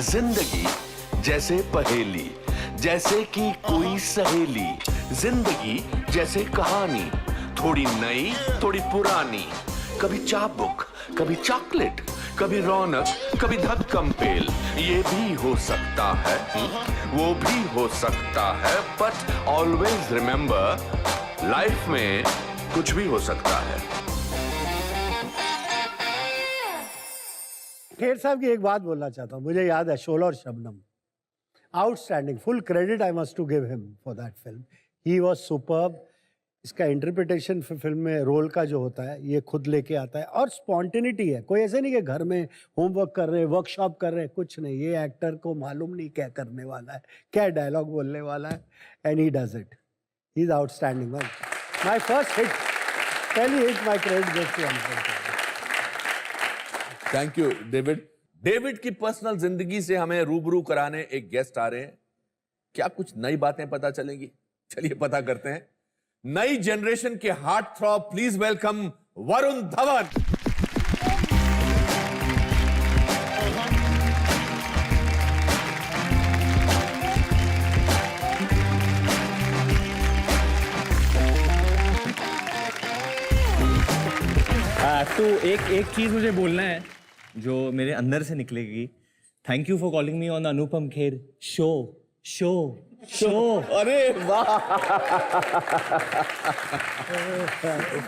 जिंदगी जैसे पहेली, जैसे कि कोई सहेली। जिंदगी जैसे कहानी, थोड़ी नई थोड़ी पुरानी। कभी चाबुक, कभी चॉकलेट, कभी रौनक, कभी धक्कम पेल। ये भी हो सकता है, वो भी हो सकता है, बट ऑलवेज रिमेंबर, लाइफ में कुछ भी हो सकता है। खेर साहब की एक बात बोलना चाहता हूँ। मुझे याद है शोला और Shabnam, outstanding, full credit I must to give him for that film. He was superb. इसका इंटरप्रिटेशन फिल्म में रोल का जो होता है ये खुद लेके आता है और स्पॉन्टेनिटी है। कोई ऐसे नहीं कि घर में होमवर्क कर रहे हैं, वर्कशॉप कर रहे हैं, कुछ नहीं। ये एक्टर को मालूम नहीं क्या करने वाला है, क्या डायलॉग बोलने वाला है, and he does it. He is outstanding. My first hit, पहली hit, my credit goes to Anupam. Thank you David. David की पर्सनल जिंदगी से हमें रूबरू कराने एक गेस्ट आ रहे हैं। क्या कुछ नई बातें पता चलेंगी? चलिए पता करते हैं। नई जनरेशन के heart throb, please welcome Varun Dhawan. तो एक चीज मुझे बोलना है जो मेरे अंदर से निकलेगी। Thank you for calling me on Anupam Kher show show show. अरे वाह।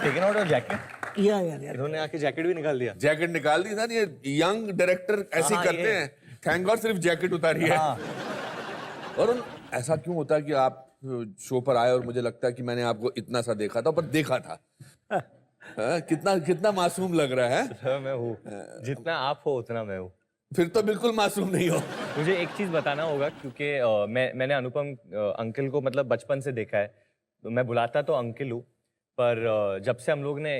Taken out your jacket. यार इन्होंने आके जैकेट भी निकाल दिया। जैकेट निकाल दी ना, ये यंग डायरेक्टर ऐसे ही करते हैं। थैंक गॉड सिर्फ जैकेट उतारी है। और ऐसा क्यों होता है कि आप शो पर आए और मुझे लगता है कि मैंने आपको इतना सा देखा था, पर देखा था। कितना कितना मासूम लग रहा है। सर मैं हूँ, जितना आप हो उतना मैं हूँ। फिर तो बिल्कुल मासूम नहीं हो। मुझे एक चीज बताना होगा क्योंकि मैंने अनुपम अंकल को मतलब बचपन से देखा है। तो मैं बुलाता तो अंकल हूँ, पर जब से हम लोग ने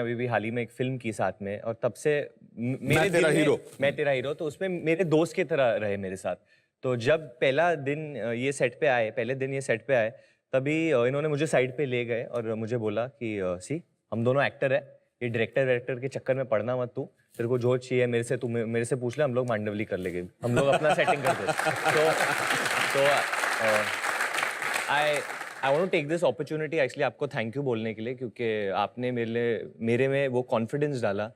अभी भी हाल ही में एक फिल्म की साथ में, और तब से मैं तेरा हीरो, तो उसमें मेरे दोस्त की तरह रहे मेरे साथ। तो जब पहले दिन ये सेट पे आए तभी इन्होंने मुझे साइड पे ले गए और मुझे बोला कि सी हम दोनों एक्टर है, ये डायरेक्टर के चक्कर में पड़ना मत तू, तेरे को जो चाहिए मेरे से पूछ ले, हम लोग मांडवली कर लेंगे, हम लोग अपना सेटिंग कर दे। तो I want to take this opportunity actually आपको थैंक यू बोलने के लिए, क्योंकि आपने मेरे में वो कॉन्फिडेंस डाला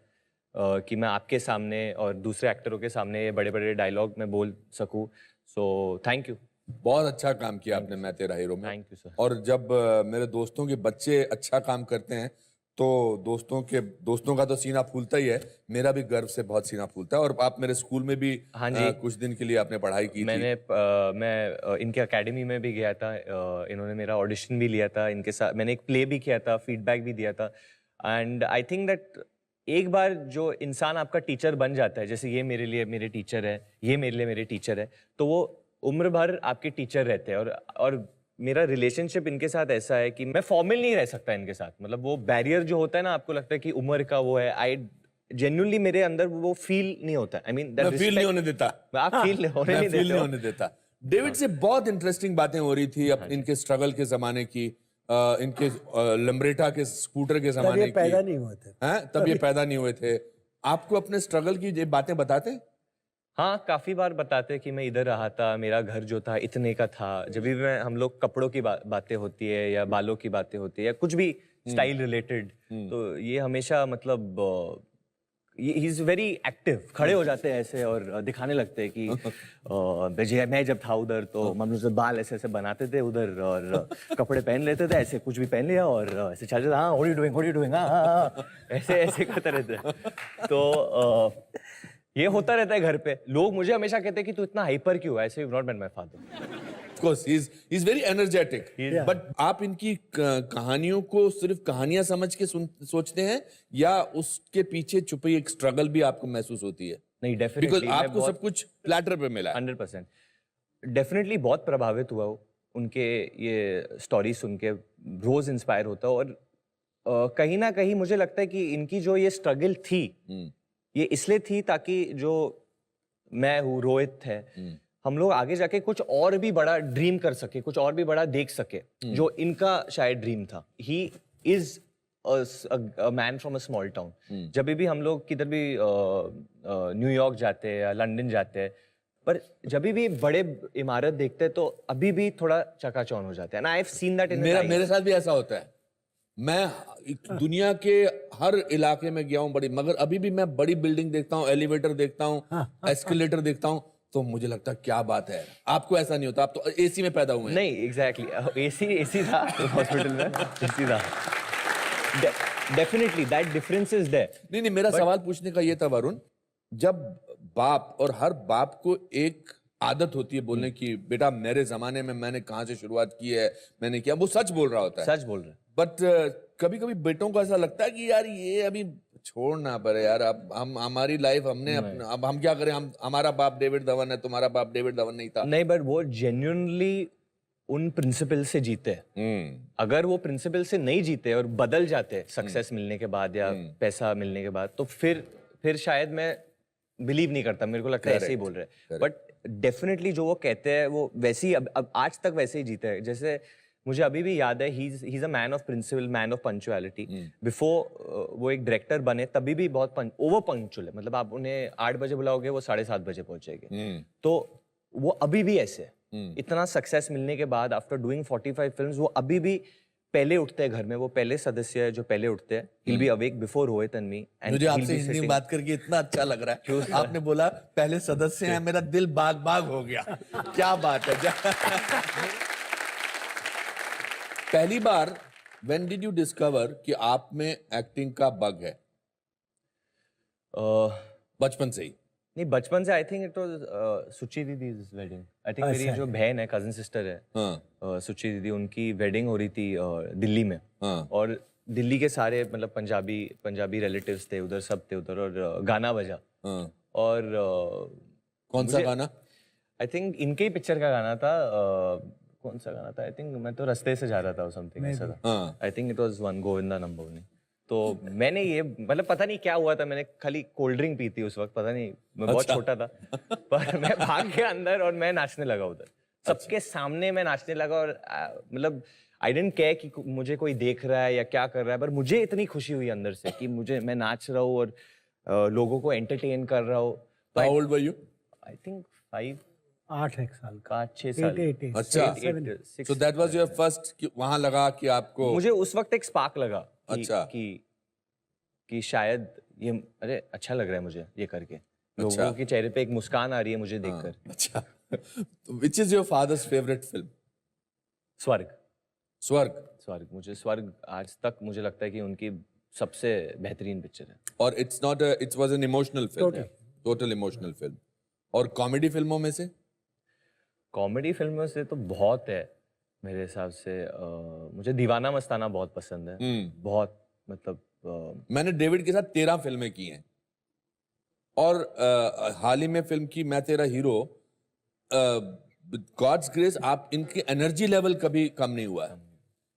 कि मैं आपके सामने और दूसरे एक्टरों के सामने बड़े बड़े डायलॉग में बोल सकूं। So thank you. बहुत अच्छा काम किया आपने मैं तेरा हीरो में। Thank you sir. और जब मेरे दोस्तों के बच्चे अच्छा काम करते हैं तो दोस्तों का तो सीना फूलता ही है। मेरा भी गर्व से बहुत सीना फूलता है। और आप मेरे स्कूल में भी हाँ जी। कुछ दिन के लिए आपने पढ़ाई की थी। मैं इनके एकेडमी में भी गया था। इन्होंने मेरा ऑडिशन भी लिया था इनके साथ। मैंने एक प्ले भी किया था, फीडबैक भी दिया था। एंड आई थिंक दैट एक बार जो इंसान आपका टीचर बन जाता है, जैसे ये मेरे लिए मेरे टीचर है, ये मेरे लिए मेरे टीचर है, तो वो उम्र भर आपके टीचर रहते हैं। और मेरा रिलेशनशिप इनके साथ ऐसा है कि मैं फॉर्मल नहीं रह सकता इनके साथ। मतलब वो बैरियर जो होता है ना, आपको लगता है कि उम्र का वो है, आई जेन्युइनली मेरे अंदर वो फील नहीं होता। आई मीन मैं फील नहीं होने देता। आप फील नहीं होने देता। डेविड से बहुत इंटरेस्टिंग बातें हो रही थी इनके स्ट्रगल के जमाने की, इनके लम्ब्रेटा के स्कूटर के जमाने की। पैदा नहीं हुए थे। तब ये पैदा नहीं हुए थे। आपको अपने स्ट्रगल की ये बातें बताते? हाँ, काफी बार बताते कि मैं इधर रहा था, मेरा घर जो था इतने का था। जब भी हम लोग कपड़ों की बातें होती है या बालों की बातें होती है या कुछ भी स्टाइल रिलेटेड, तो ये हमेशा मतलब ही इज वेरी एक्टिव। खड़े हो जाते हैं ऐसे और दिखाने लगते हैं कि मैं जब था उधर तो मम्मी से बाल ऐसे ऐसे बनाते थे उधर, और कपड़े पहन लेते थे, ऐसे कुछ भी पहन लिया और ऐसे चलते थे। हाँ, व्हाट आर यू डूइंग, हाँ, ऐसे ऐसे करते रहते। तो ये होता रहता है घर पे। लोग मुझे हमेशा कहते हैं कि तू इतना हाइपर क्यों है। ऐसे not been my father. Of course, he's very energetic. But आप इनकी कहानियों को सिर्फ कहानियां समझ के सोचते हैं या उसके पीछे छुपी एक स्ट्रगल भी आपको महसूस होती है? नहीं, डेफिनेटली। Because आपको सब कुछ प्लेटर पे मिला है। 100% डेफिनेटली बहुत प्रभावित हुआ हूँ उनके ये स्टोरी सुन के, रोज इंस्पायर होता हूँ। और कहीं ना कहीं मुझे लगता है कि इनकी जो ये स्ट्रगल थी, ये इसलिए थी ताकि जो मैं हूँ, रोहित है, हम लोग आगे जाके कुछ और भी बड़ा ड्रीम कर सके, कुछ और भी बड़ा देख सके, जो इनका शायद ड्रीम था। He is a man from a small town. जब भी हम लोग किधर भी न्यूयॉर्क जाते हैं या लंदन जाते हैं, पर जब भी बड़े इमारत देखते हैं तो अभी भी थोड़ा चकाचौंध हो जाते हैं। I have seen that in मेरे साथ भी ऐसा होता है। मैं दुनिया के हर इलाके में गया हूँ बड़ी, मगर अभी भी मैं बड़ी बिल्डिंग देखता हूँ, एलिवेटर देखता हूँ, एस्केलेटर देखता हूँ, तो मुझे लगता है क्या बात है। आपको ऐसा नहीं होता? आप तो एसी में पैदा हुए हैं। नहीं, एग्जैक्टली एसी था हॉस्पिटल में, एसी था। Definitely that difference is there. नहीं, मेरा सवाल पूछने का ये था वरुण, जब बाप, और हर बाप को एक आदत होती है बोलने की, बेटा मेरे जमाने में मैंने कहां से शुरुआत की है, मैंने किया, वो सच बोल रहा होता है। सच बोल रहे हैं। बट कभी कभी बेटों को ऐसा लगता है कि यार ये अभी छोड़ना पड़े यार, अब हम हमारी लाइफ हमने अब हम क्या करें, हम हमारा बाप डेविड धवन है, तुम्हारा बाप डेविड धवन नहीं था। नहीं, बट वो जेन्युइनली उन प्रिंसिपल से जीते हैं। अगर वो प्रिंसिपल से नहीं जीते और बदल जाते सक्सेस मिलने के बाद या पैसा मिलने के बाद, तो फिर शायद मैं बिलीव नहीं करता। मेरे को लगता है ऐसे ही बोल रहे हैं, बट डेफिनेटली जो वो कहते हैं वो वैसे ही अब आज तक वैसे ही जीते हैं। जैसे मुझे अभी भी याद है, he is a man of principle, man of punctuality. Before वो एक डायरेक्टर बने तभी भी बहुत ओवर पंक्चुअल है। मतलब आप उन्हें 8 बजे बुलाओगे वो 7:30 बजे पहुंचेंगे। तो वो अभी भी ऐसे है। इतना सक्सेस मिलने के बाद आफ्टर डूइंग 45 फिल्म्स वो अभी भी पहले उठते हैं घर में। वो पहले सदस्य है जो पहले उठते हैं। He'll be awake before Rohit and me. मुझे आपसे हिंदी में बात करके इतना अच्छा लग रहा है। आपने बोला पहले सदस्य हैं, मेरा दिल बाग बाग हो गया। क्या बात है। पहली बार when did you discover कि आप में एक्टिंग का बग है? बचपन से ही? नहीं, बचपन से। आई थिंक इट वाज सुची दीदी's वेडिंग। आई थिंक मेरी जो बहन है, कजन सिस्टर है, सुची दीदी, उनकी वेडिंग हो रही थी दिल्ली में। और दिल्ली के सारे मतलब पंजाबी रिलेटिव्स थे उधर, सब थे उधर, और गाना बजा। और कौन सा गाना? आई थिंक इनके ही पिक्चर का गाना था। कौन सा गाना था? आई थिंक मैं तो रास्ते से जा रहा था, समथिंग ऐसा था। I think it was one Govinda number one. तो मैंने ये मतलब पता नहीं क्या हुआ था, मैंने खाली कोल्ड ड्रिंक पी थी उस वक्त, पता नहीं, मैं बहुत छोटा था। पर मैं भाग गया अंदर और मैं नाचने लगा उधर, सबके सामने मैं नाचने लगा। और मतलब आई डिडंट केयर कि मुझे कोई देख रहा है या क्या कर रहा है, पर मुझे इतनी खुशी हुई अंदर से कि मैं नाच रहा हूँ और लोगों को एंटरटेन कर रहा हूँ। How old were you? I think 8 साल का, 6 साल। अच्छा, so that was your first, वहां लगा कि आपको, मुझे उस वक्त एक स्पार्क लगा अच्छा, कि शायद ये, अरे अच्छा लग रहा है मुझे ये करके। लोगों के चेहरे पे एक मुस्कान आ रही है मुझे देखकर। अच्छा। Which is your father's favorite film? स्वर्ग। स्वर्ग। मुझे स्वर्ग आज तक मुझे लगता है कि उनकी सबसे बेहतरीन पिक्चर है। और it was an emotional film, total emotional film। और कॉमेडी फिल्मों में से? कॉमेडी फिल्मों से तो बहुत है मेरे हिसाब से। मुझे दीवाना मस्ताना बहुत पसंद है। बहुत, मतलब मैंने डेविड के साथ 13 फिल्में की हैं, और हाल ही में फिल्म की मैं तेरा हीरो। गॉड्स ग्रेस, आप इनकी एनर्जी लेवल कभी कम नहीं हुआ है।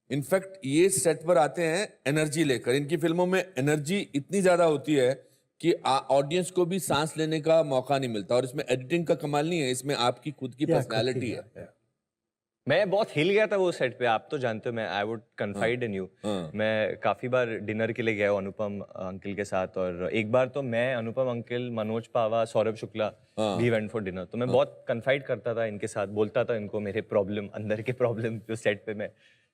इनफैक्ट ये सेट पर आते हैं एनर्जी लेकर। इनकी फिल्मों में एनर्जी इतनी ज्यादा होती है कि ऑडियंस को भी सांस लेने का मौका नहीं मिलता। और इसमें एडिटिंग का कमाल नहीं है, इसमें आपकी खुद की पर्सनालिटी है। मैं बहुत हिल गया था वो सेट पे, आप तो जानते हो। मैं I would confide in you, मैं काफी बार डिनर के लिए गया हूँ अनुपम अंकल के साथ। और एक बार तो मैं, अनुपम अंकल, मनोज पावा, सौरभ शुक्ला भी वेंट फॉर डिनर। तो मैं बहुत कन्फाइड करता था इनके साथ, बोलता था इनको मेरे प्रॉब्लम, अंदर के प्रॉब्लम जो सेट पे मैं,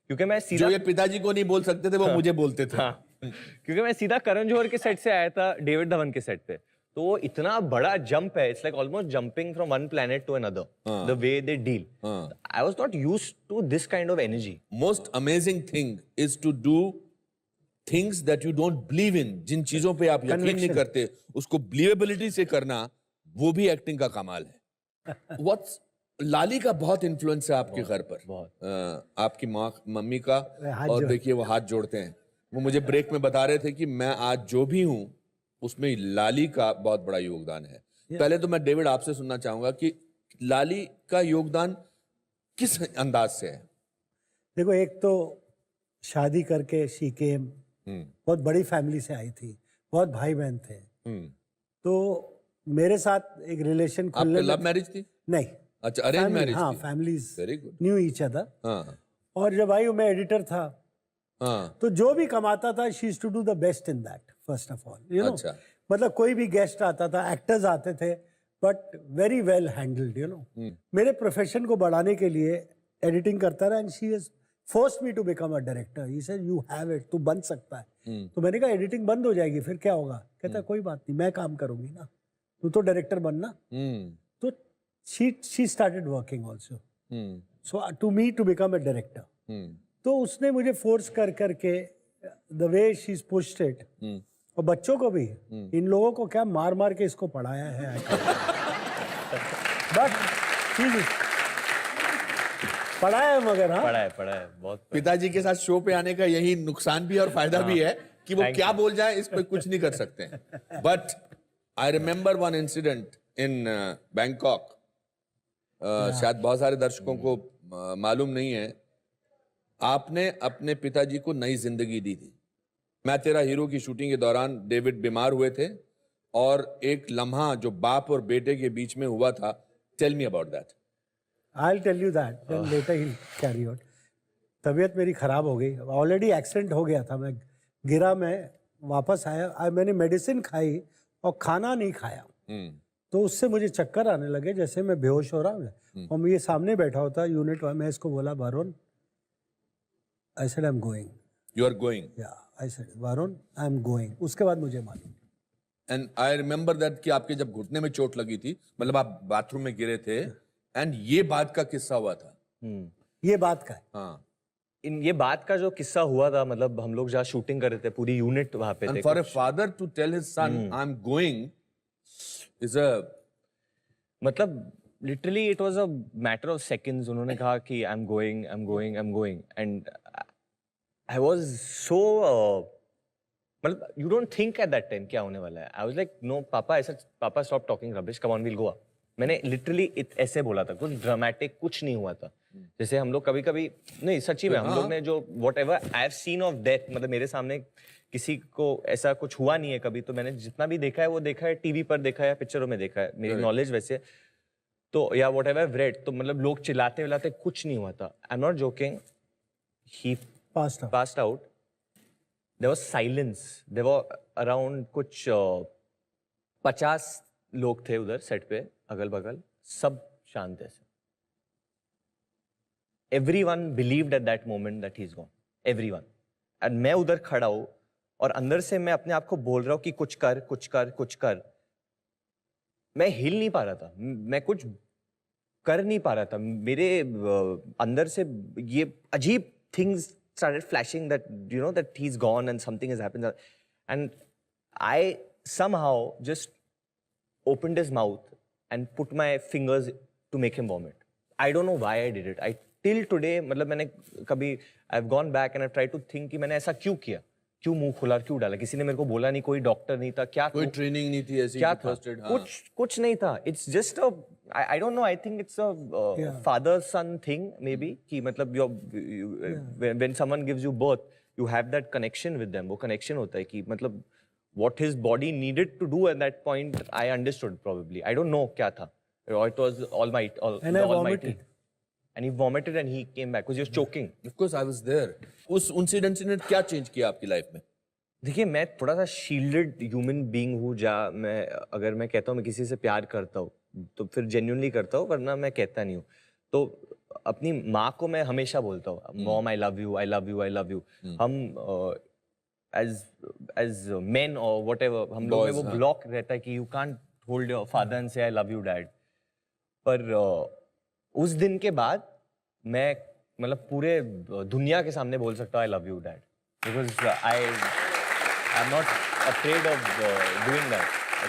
क्योंकि मैं सीधा, जो ये पिताजी को नहीं बोल सकते थे वो मुझे बोलते थे। क्योंकि मैं सीधा करण जौहर के सेट से आया था डेविड धवन के सेट पे। तो वो इतना बड़ा जंप है, it's like almost jumping from one planet to another, the way they deal. I was not used to this kind of energy. Most amazing thing is to do things that you don't believe in. जिन चीजों पे आप यकीन नहीं करते, उसको believability से करना, वो भी एक्टिंग का कमाल है। व्हाट्स लाली का बहुत इन्फ्लुएंस है आपके घर पर, बहुत। आपकी माँ, मम्मी का। और देखिए वो हाथ जोड़ते हैं। वो मुझे ब्रेक में बता रहे थे कि मैं आज जो भी हूं उसमें लाली का बहुत बड़ा योगदान है। पहले तो मैं डेविड आपसे सुनना चाहूंगा कि लाली का योगदान किस अंदाज से है? देखो, एक तो शादी करके शी केम, बहुत बड़ी फैमिली से आई थी, बहुत भाई बहन थे। तो मेरे साथ एक रिलेशन खुलने, लव मैरिज थी? नहीं, अच्छा, अरेंज मैरिज? हाँ, families very good, knew each other. हाँ। और जब आई, मैं एडिटर था। हाँ। तो जो भी कमाता था, she used to do the best in that, first of all, you know. अच्छा। मतलब कोई भी गेस्ट आता था, एक्टर्स आते थे, but very well handled, you know. मेरे प्रोफेशन को बढ़ाने के लिए एडिटिंग करता रहा, and she has forced me to become a director. He said you have it, तू बन सकता है. तो मैंने कहा एडिटिंग बंद हो जाएगी फिर क्या होगा? कहता कोई बात नहीं, मैं काम करूंगी ना, तू तो डायरेक्टर बनना. तो she started working also, so to me to become a director. तो उसने मुझे फोर्स कर करके the way she is pushed it, और बच्चों को भी, इन लोगों को क्या मार मार के इसको पढ़ाया है. बट पढ़ाया है, मगर हाँ पढ़ा है बहुत. पिताजी के साथ शो पे आने का यही नुकसान भी है और फायदा भी है कि वो क्या बोल जाए इस पे कुछ नहीं कर सकते. But I remember one incident in Bangkok. शायद बहुत सारे दर्शकों को मालूम नहीं है, आपने अपने पिताजी को नई जिंदगी दी थी. मैं तेरा हीरो की शूटिंग के दौरान डेविड बीमार हुए थे और एक लम्हा जो बाप और बेटे के बीच में हुआ था, tell me about that. I'll tell you that. Then later he'll carry on. तबीयत मेरी खराब हो गई, ऑलरेडी एक्सीडेंट हो गया था. मैं गिरा, मैं वापस आया, मैंने मेडिसिन खाई और खाना नहीं खाया. तो उससे मुझे चक्कर आने लगे, जैसे मैं बेहोश हो रहा हूँ. और मैं ये सामने बैठा होता यूनिट, मैं इसको बोला Varun, I said I am going. You are going. Yeah I said Varun I am going. उसके बाद मुझे मालूम. एंड आई रिमेम्बर दैट कि आपके जब घुटने में चोट लगी थी, मतलब आप बाथरूम में गिरे थे, एंड ये बात का किस्सा हुआ था. ये बात का है. हाँ. ये बात का जो किस्सा हुआ था, मतलब हम लोग जहाँ शूटिंग कर रहे थे, पूरी यूनिट वहां पे थे. And for a father to tell his son, I'm going, is a... मतलब literally it was a matter of seconds. उन्होंने कहा कि I am going, I am going, I am going, and I was so, मतलब you don't think at that time क्या होने वाला है. I was like no पापा, ऐसा, पापा stop talking rubbish, come on, will go. मैंने लिटरली ऐसे बोला था, कुछ ड्रामेटिक कुछ नहीं हुआ था. जैसे हम लोग कभी कभी, नहीं सच्ची में, हम लोग ने जो what ever I have seen of death, मतलब मेरे सामने किसी को ऐसा कुछ हुआ नहीं है कभी. तो मैंने जितना भी देखा है वो देखा है टीवी पर, देखा है पिक्चरों में, देखा है. मेरी नॉलेज वैसे तो, या वॉट एवर रेड, तो मतलब लोग चिल्लाते विलाते कुछ नहीं हुआ था. I am not joking. He passed out. There was silence. There were around कुछ 50 लोग थे उधर सेट पे, अगल बगल, सब शांत ऐसे. Everyone believed at that moment that he's gone. Everyone. And मैं उधर खड़ा हूँ और अंदर से मैं अपने आप को बोल रहा हूँ कि कुछ कर, कुछ कर, कुछ कर. मैं हिल नहीं पा रहा था, मैं कुछ कर नहीं पा रहा था. मेरे अंदर से ये अजीब things started flashing that, you know, that he's gone and something has happened. And I somehow just opened his mouth and put my fingers to make him vomit. I don't know why I did it. I till today, मतलब मैंने कभी, I've gone back and I've tried to think कि मैंने ऐसा क्यों किया, क्यों मुंह खुला क्यों डाला. किसी ने मेरे को बोला नहीं, कोई डॉक्टर नहीं था, क्या कोई ट्रेनिंग नहीं थी ऐसी, क्या था, कुछ नहीं था. It's just a, I don't know, I think it's a father son thing maybe, कि मतलब when someone gives you birth, you have that connection with them. वो connection होता है कि मतलब what his body needed to do at that point, I understood probably. I don't know क्या था. It was Almighty, and I vomited. And he vomited and he came back because he was choking. Of course I was there. उस incident ने क्या change किया आपकी life में? देखिए, मैं थोड़ा सा शील्डेड ह्यूमन बीइंग हूँ. जहाँ मैं, अगर मैं कहता हूँ मैं किसी से प्यार करता हूँ तो फिर जेन्युइनली करता हूँ, वरना मैं कहता नहीं हूँ. तो अपनी माँ को मैं हमेशा बोलता हूँ, mom I love you, I love you, I love you. हम एज मेन और वट एवर, हम लोग में वो ब्लॉक रहता है कि you can't hold your father and से आई लव यू डैड. पर उस दिन के बाद मैं मतलब पूरे दुनिया के सामने बोल सकता हूँ I love you dad, because I am not afraid of doing that.